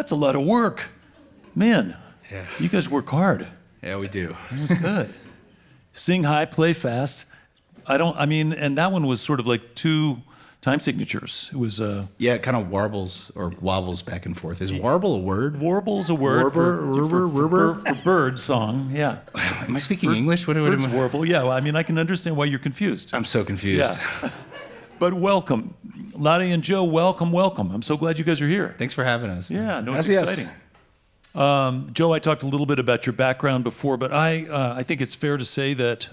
That's a lot of work. Man, you guys work hard. Yeah, we do. That's good. Sing high, play fast. And that one was sort of like 2 time signatures. It was Yeah, it kind of warbles or wobbles back and forth. Is warble a word? Warble's a word for bird song. Yeah. Am I speaking English? Birds warble. Yeah, well, I can understand why you're confused. I'm so confused. Yeah. But welcome. Lari and Joe, welcome. I'm so glad you guys are here. Thanks for having us. Yeah, no, it's exciting. Joe, I talked a little bit about your background before, but I think it's fair to say that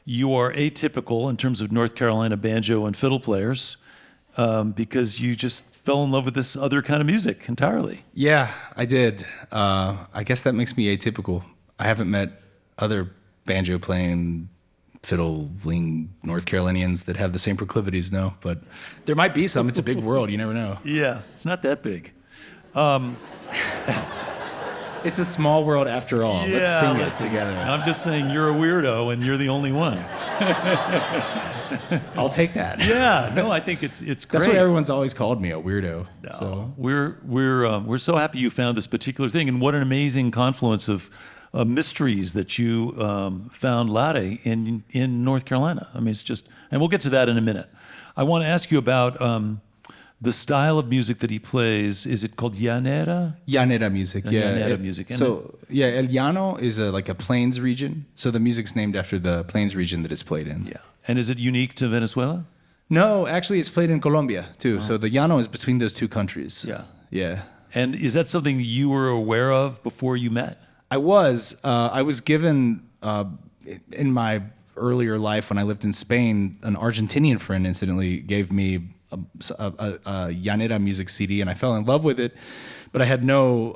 you are atypical in terms of North Carolina banjo and fiddle players because you just fell in love with this other kind of music entirely. Yeah, I did. I guess that makes me atypical. I haven't met other banjo playing, fiddling North Carolinians that have the same proclivities, no. But there might be some. It's a big world. You never know. Yeah, it's not that big. It's a small world after all. Yeah, let's sing it together. I'm just saying you're a weirdo and you're the only one. I'll take that. Yeah, no, I think it's great. That's what everyone's always called me, a weirdo. No, so we're so happy you found this particular thing, and what an amazing confluence of mysteries that you found Lari in North Carolina. It's just, and we'll get to that in a minute. I want to ask you about the style of music that he plays. Is it called Llanera? Llanera music, yeah. Llanera music. El Llano is like a plains region. So the music's named after the plains region that it's played in. Yeah. And is it unique to Venezuela? No, actually it's played in Colombia too. So the Llano is between those 2 countries. Yeah. Yeah. And is that something you were aware of before you met? I was given in my earlier life when I lived in Spain, an Argentinian friend incidentally gave me a Llanera music CD, and I fell in love with it, but I had no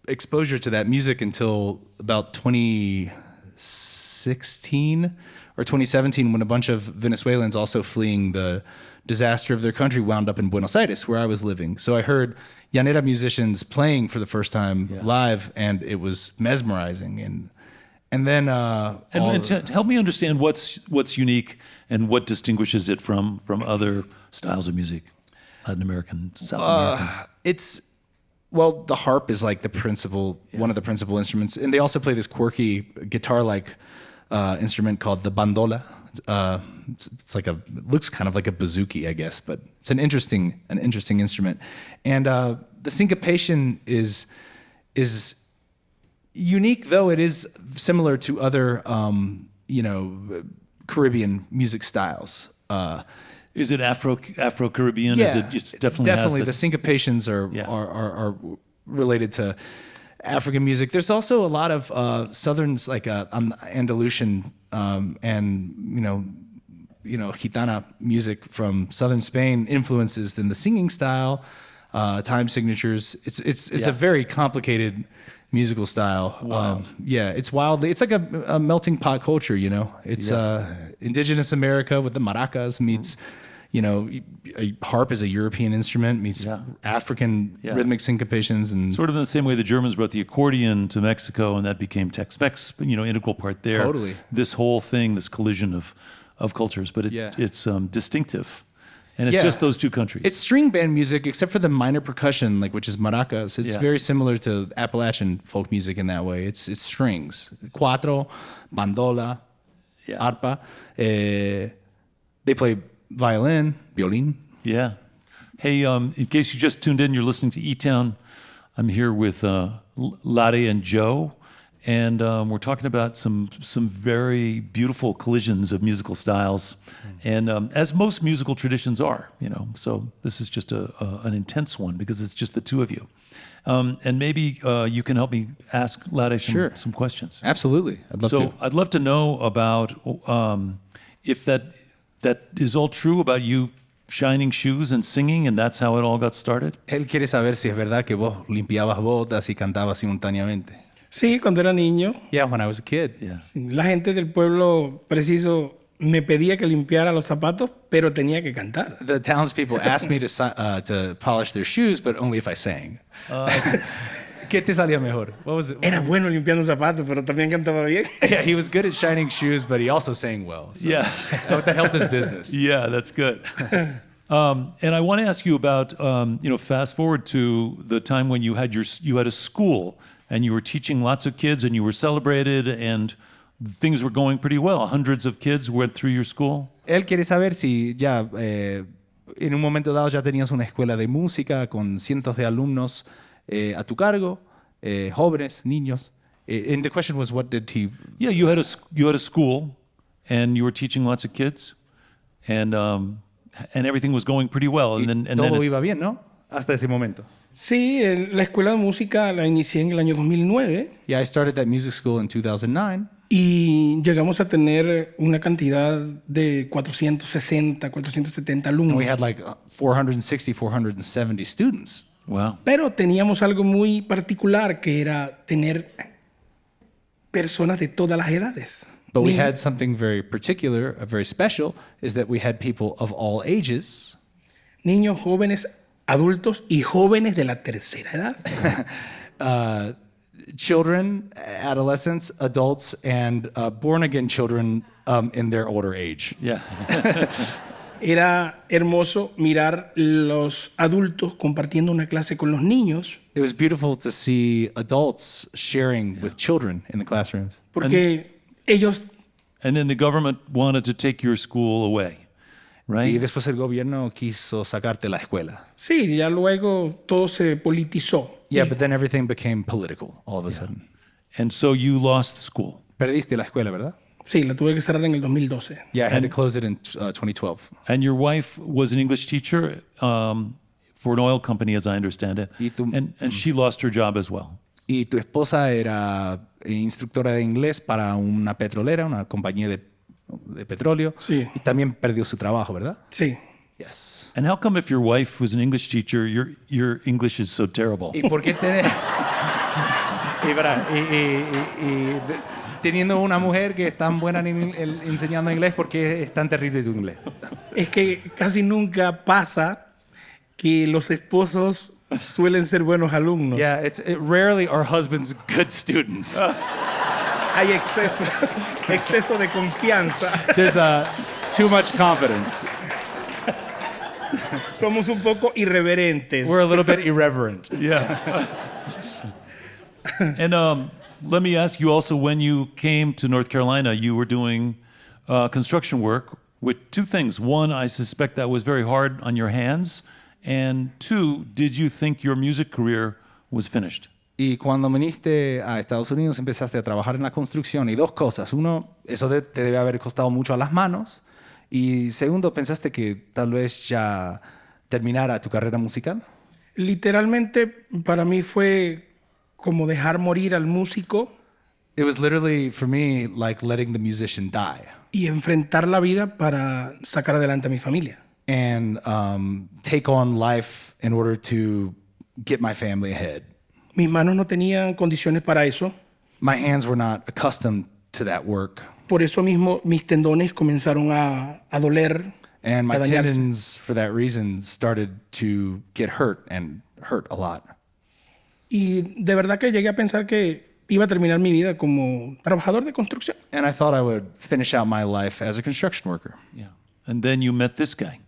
exposure to that music until about 2016 or 2017, when a bunch of Venezuelans also fleeing the disaster of their country wound up in Buenos Aires, where I was living. So I heard Llanera musicians playing for the first time live, and it was mesmerizing. And then help me understand what's unique and what distinguishes it from other styles of music, Latin American, South American. The harp is like one of the principal instruments, and they also play this quirky guitar-like instrument called the bandola. It's like looks kind of like a bouzouki, I guess, but it's an interesting instrument. And the syncopation is unique, though it is similar to other Caribbean music styles. Is it Afro-Caribbean? Yeah, Is it definitely. The syncopations are related to African music. There's also a lot of southerns, like Andalusian and Gitana music from southern Spain influences in the singing style, time signatures. It's a very complicated musical style. Wild. It's wild. It's like a melting pot culture, It's indigenous America with the maracas meets, a harp is a European instrument meets African rhythmic syncopations, and sort of in the same way the Germans brought the accordion to Mexico, and that became Tex-Mex, integral part there. Totally. This whole thing, this collision of cultures, but it's distinctive. And it's just those 2 countries. It's string band music, except for the minor percussion, which is maracas. It's very similar to Appalachian folk music in that way. It's strings, cuatro, bandola, arpa. They play violin. Yeah. Hey, in case you just tuned in, you're listening to eTown. I'm here with Lari and Joe, and we're talking about some very beautiful collisions of musical styles, and as most musical traditions are, So this is just an intense one because it's just the 2 of you, and maybe you can help me ask Lari some questions. Absolutely, I'd love to. So I'd love to know about if that is all true about you shining shoes and singing, and that's how it all got started. Él quiere saber si es verdad que vos limpiabas botas y cantabas simultáneamente. Sí, cuando era niño. Yeah, when I was a kid. Yeah. La gente del pueblo preciso me pedía que limpiara los zapatos, pero tenía que cantar. The townspeople asked me to polish their shoes, but only if I sang. ¿Qué te salía mejor? What was it? Era bueno limpiando zapatos, pero también cantaba bien. Yeah, he was good at shining shoes, but he also sang well. So that helped his business. Yeah, that's good. And I want to ask you about, fast forward to the time when you had a school and you were teaching lots of kids and you were celebrated and things were going pretty well. Hundreds of kids went through your school. Él quiere saber si ya en un momento dado ya tenías una escuela de música con cientos de alumnos a tu cargo, jóvenes, niños. And the question was, what did he... Yeah, you had a school and you were teaching lots of kids and everything was going pretty well. And then todo iba bien, ¿no? Hasta ese momento. Sí, la escuela de música la inicié en el año 2009 Yeah, I started that music school in 2009. y llegamos a tener una cantidad de 460, 470 And alumnos. we had like 460, 470 students. Wow. Pero teníamos algo muy particular que era tener personas de todas las edades. But we Niños- had something very particular, very special, is that we had people of all ages, niños, jóvenes, adultos y jóvenes de la tercera edad. children, adolescents, adults, and born-again children in their older age. Yeah. Era hermoso mirar los adultos compartiendo una clase con los niños, It was beautiful to see adults sharing with children in the classrooms. porque ellos And then the government wanted to take your school away, Y right? después el gobierno quiso sacarte la escuela. sí, ya luego todo se politizó. Yeah, but then everything became political all of a sudden. And so you lost school. Perdiste la escuela, ¿verdad? Sí, la tuve que cerrar en el 2012. Yeah, I had to close it in 2012. And your wife was an English teacher for an oil company, as I understand it. Y tú- And she lost her job as well. Y tu esposa era instructora de inglés para una petrolera, una compañía de petróleo. Sí. Y también perdió su trabajo, ¿verdad? Sí. Yes. And how come if your wife was an English teacher, your English is so terrible? ¿Y por qué tener... teniendo una mujer que es tan buena enseñando inglés, ¿por qué es tan terrible tu inglés? Es que casi nunca pasa que los esposos suelen ser buenos alumnos. Yeah, rarely are husbands good students. Hay exceso de confianza. There's too much confidence. Somos un poco irreverentes. We're a little bit irreverent. Yeah. And let me ask you also, when you came to North Carolina, you were doing construction work with two things. One, I suspect that was very hard on your hands. And two, did you think your music career was finished? Y cuando viniste a Estados Unidos empezaste a trabajar en la construcción y dos cosas. Uno, eso te debe haber costado mucho a las manos. Y segundo, pensaste que tal vez ya terminara tu carrera musical. Literalmente para mí fue como dejar morir al músico It was literally, for me, like letting the musician die. y enfrentar la vida para sacar adelante a mi familia. And take on life in order to get my family ahead. Mis manos no tenían condiciones para eso. My hands were not accustomed to that work. Por eso mismo mis tendones comenzaron a doler, And my a dañarse. tendons, for that reason, started to get hurt and hurt a lot. Y de verdad que llegué a pensar que iba a terminar mi vida como trabajador de construcción. And I thought I would finish out my life as a construction worker. Yeah. And then you met this guy.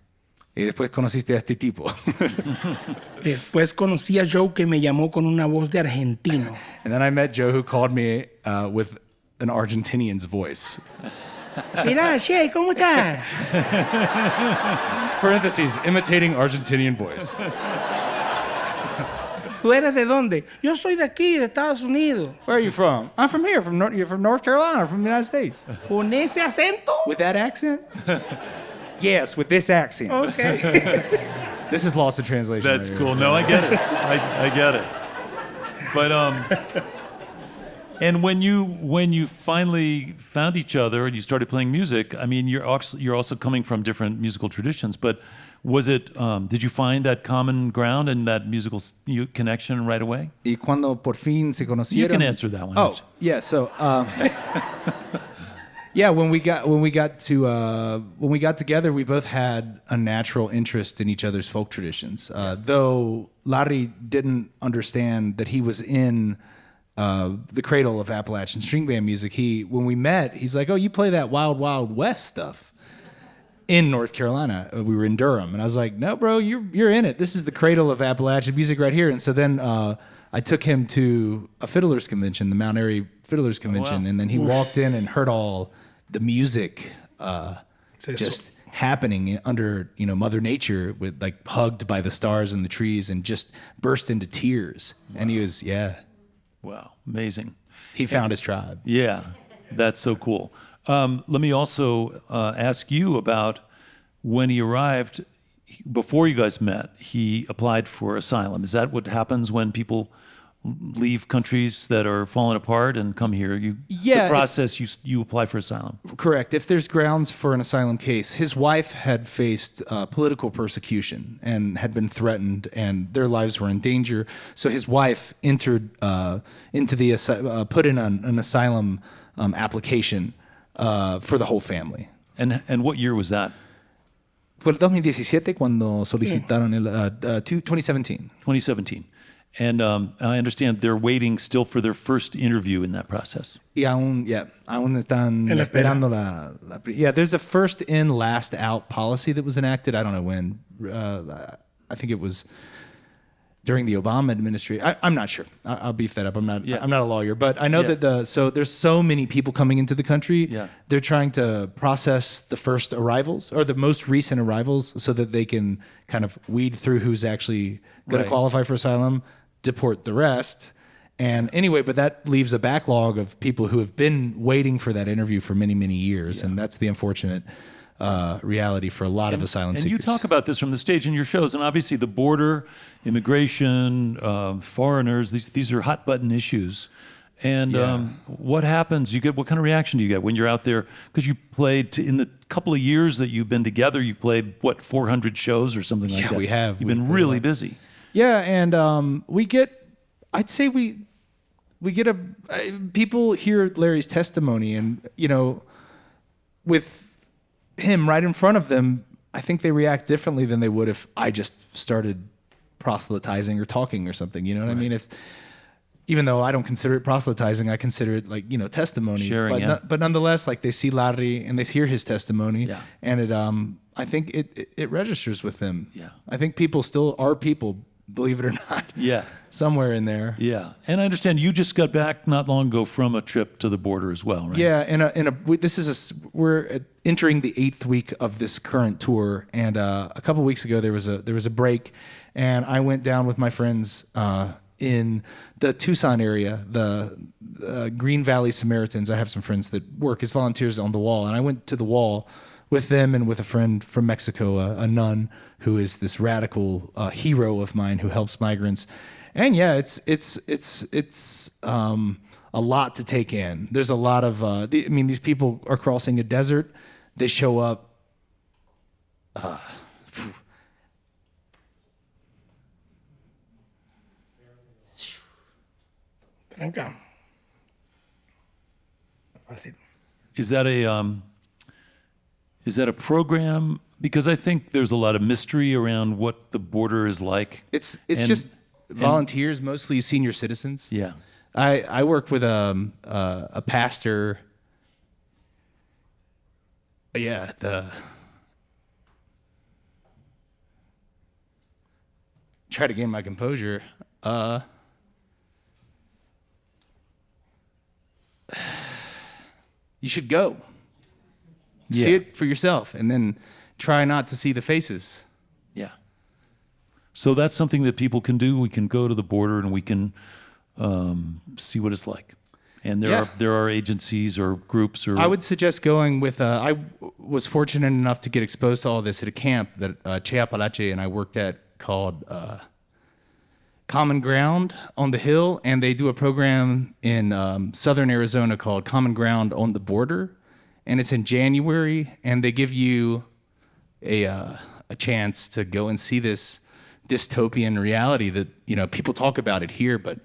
Y después conociste a este tipo. Después conocí a Joe, que me llamó con una voz de argentino. And then I met Joe, who called me with an Argentinian's voice. Mira, Che, ¿cómo estás? Parentheses, imitating Argentinian voice. ¿Tú eres de dónde? Yo soy de aquí, de Estados Unidos. Where are you from? I'm from here, you're from North Carolina, from the United States. ¿Con ese acento? With that accent? Yes, with this accent. Ok. This is lost in translation. That's right here. cool. No, I get it. I get it. But and when you finally found each other and you started playing music, I mean, you're also coming from different musical traditions. But was it? Did you find that common ground and that musical connection right away? Y cuando por fin se conocieron. You can answer that one. Oh, yeah. So, yeah, when we got together, we both had a natural interest in each other's folk traditions. Though Lari didn't understand that he was in the cradle of Appalachian string band music. When we met, he's like, "Oh, you play that Wild Wild West stuff," in North Carolina. We were in Durham, and I was like, "No, bro, you're in it. This is the cradle of Appalachian music right here." And so then I took him to a fiddlers convention, the Mount Airy Fiddlers Convention, wow. and then he walked in and heard all the music just happening under Mother Nature, with like hugged by the stars and the trees, and just burst into tears. Wow. And he was Wow, amazing. He found his tribe. Yeah, that's so cool. Let me also ask you about when he arrived. Before you guys met, he applied for asylum. Is that what happens when people leave countries that are falling apart and come here? The process, you apply for asylum. Correct. If there's grounds for an asylum case, his wife had faced political persecution and had been threatened, and their lives were in danger. So his wife entered into the put in an asylum application for the whole family. And what year was that? Fue el 2017 cuando solicitaron 2017. 2017. And I understand they're waiting still for their first interview in that process. Y aún están esperando yeah, there's a first in, last out policy that was enacted. I don't know when. I think it was during the Obama administration. I'm not sure. I'll beef that up. I'm not a lawyer, but I know that so there's so many people coming into the country. Yeah. They're trying to process the first arrivals or the most recent arrivals so that they can kind of weed through who's actually going to qualify for asylum, deport the rest. And anyway, but that leaves a backlog of people who have been waiting for that interview for many, many years. And that's the unfortunate reality for a lot of asylum seekers. And you talk about this from the stage in your shows, and obviously the border, immigration, foreigners, these are hot button issues. And what happens? What kind of reaction do you get when you're out there? Because you played in the couple of years that you've been together, you've played 400 shows or something like that. Yeah, we have. You've been really busy. Yeah, and we get people hear Larry's testimony, and with him right in front of them, I think they react differently than they would if I just started proselytizing or talking or something. You know what I mean? It's, even though I don't consider it proselytizing, I consider it like testimony. Sharing, but nonetheless, like they see Lari and they hear his testimony, and it I think it registers with them. Yeah, I think people still are people, believe it or not. Yeah, somewhere in there. Yeah, and I understand you just got back not long ago from a trip to the border as well, right? Yeah, we're entering the 8th week of this current tour, and a couple weeks ago there was a break, and I went down with my friends in the Tucson area, the Green Valley Samaritans. I have some friends that work as volunteers on the wall, and I went to the wall with them and with a friend from Mexico, a nun who is this radical hero of mine who helps migrants. And yeah, it's a lot to take in. There's a lot of these people are crossing a desert. They show up. Tranca. Fácil. Is that a program? Because I think there's a lot of mystery around what the border is like. It's just volunteers, mostly senior citizens. Yeah. I work with a pastor. Yeah, try to gain my composure. You should go. See it for yourself, and then try not to see the faces. Yeah. So that's something that people can do. We can go to the border and we can see what it's like. And there are agencies or groups or. I would suggest going with. I was fortunate enough to get exposed to all this at a camp that Che Apalache and I worked at called Common Ground on the Hill, and they do a program in southern Arizona called Common Ground on the Border, and it's in January, and they give you a chance to go and see this dystopian reality that people talk about it here, but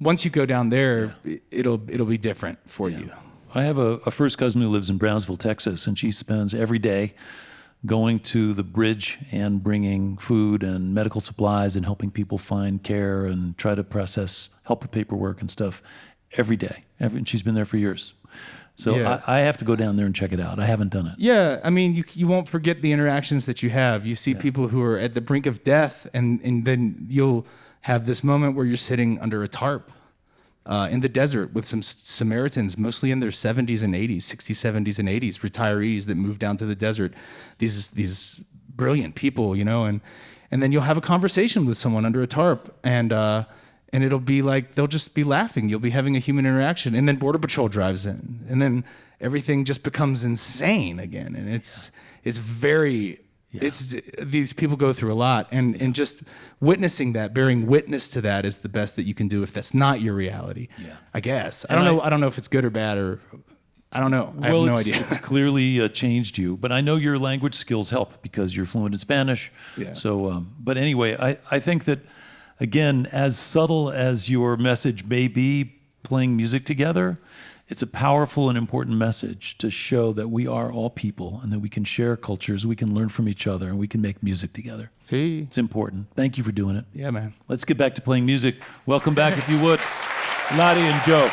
once you go down there, it'll be different for you. I have a first cousin who lives in Brownsville, Texas, and she spends every day going to the bridge and bringing food and medical supplies and helping people find care and try to help with paperwork and stuff. every day. And she's been there for years. So Yeah. I have to go down there and check it out. I haven't done it. Yeah, I mean, you won't forget the interactions that you have. You see people who are at the brink of death, and then you'll have this moment where you're sitting under a tarp in the desert with some Samaritans, mostly in their 70s and 80s, 60s, 70s, and 80s, retirees that moved down to the desert. These brilliant people, you know, and then you'll have a conversation with someone under a tarp, and it'll be like they'll just be laughing. You'll be having a human interaction, and then Border Patrol drives in, and then everything just becomes insane again. And it's very, these people go through a lot, and just witnessing that, bearing witness to that, is the best that you can do if that's not your reality. Yeah. I guess. I don't know if it's good or bad, or I don't know. I have no idea. It's clearly changed you, but I know your language skills help because you're fluent in Spanish. Yeah. So, but anyway, I think that, again, as subtle as your message may be, playing music together, it's a powerful and important message to show that we are all people and that we can share cultures, we can learn from each other, and we can make music together. See? It's important. Thank you for doing it. Yeah, man. Let's get back to playing music. Welcome back, if you would, Lari and Joe.